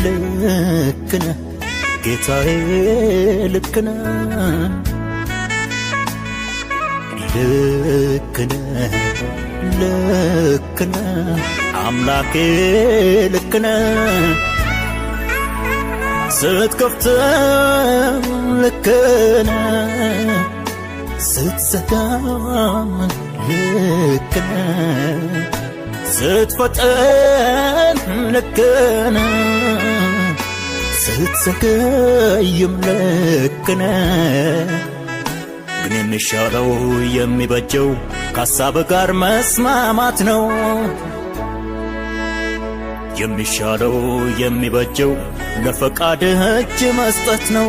ልክነ ጌታዬ ልክነ ልክነ አምላኬ ልክነ ስትከፍተው ልክነ ስትዘጋም ልክነ ስትፈጠን ልክነ ስትዘገይም ልክነ ግን የሚሻለው የሚበጀው ከሐሳብ ጋር መስማማት ነው የሚሻለው የሚበጀው ለፈቃድህ እጅ መስጠት ነው